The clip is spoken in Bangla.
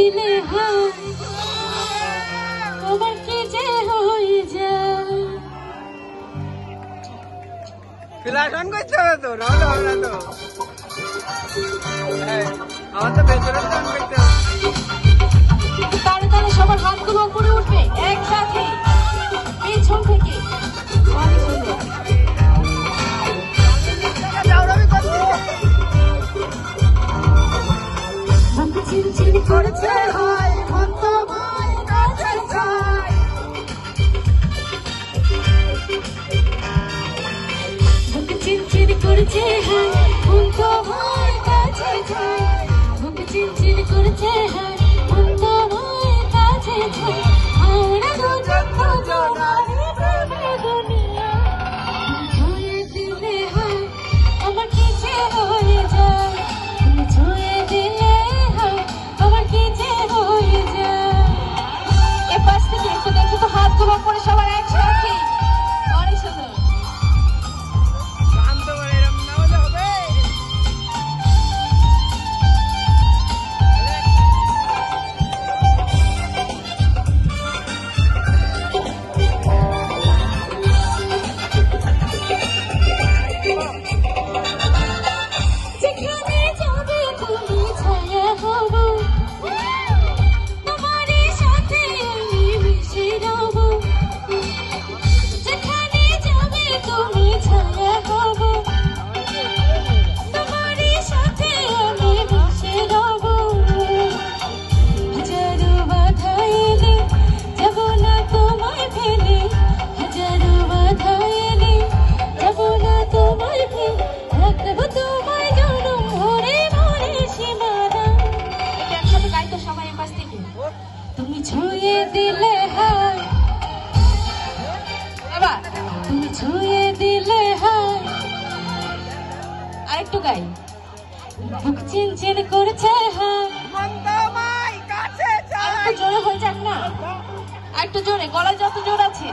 দিলে হয় তোমার কি যে হয়ে যায়। ফ্ল্যাশ অন করতে হবে তো, নাহলে হবে না তো। আমার তো ভেতরে অন করতে হবে। তারে তারে সবার হাতগুলো উপরে উঠবে একসাথে পেছন থেকে। অনেক সুন্দর। বুক চিরচির করছে হায় মন তোমায় কাছে চায়। বুক চিরচির করছে হায় মন তোমায় কাছে চায়। বুক চিরচির করছে হায় মন তোমায় কাছে চায়। আমরা দুজন দুজনারই প্রেমে দুনিয়া। ছুঁয়ে দিলে হয় আমার কি যে হয়ে যায়। তুমি ছুঁয়ে দিলে হয় আমার কি যে হয়ে যায়। এ পাশ থেকে একটু দেখো তো হাতগুলো করে সবার একসাথে। অনেক সুন্দর। শান্ত করে এরম না হলে হবে। যেখানে যাবে তুমি ছায়া হব, তোমারই সাথে আমি মিশে রব। যেখানে যাবে তুমি ছায়া হব, তোমারই সাথে আমি মিশে রব। হাজারো বাধা এলে যাব না তোমায় ফেলে। হাজারো বাধা এলে যাব না তোমায় ফেলে। রাখবো তোমায় জনম ভরে ভরে সীমানা। এটা একসাথে গাইতো সবাই এ পাশ থেকে। তুমি ছুঁয়ে দিলে হয় বাবা, তুমি ছুঁয়ে দিলে হয়। আরেকটু গাই। বুক চিনচিন করছে হয়। মন তোমায় কাছে চায়। আরেকটু জোরে হয়ে যাক না, আরেকটু জোরে, গলায় যত জোর আছে।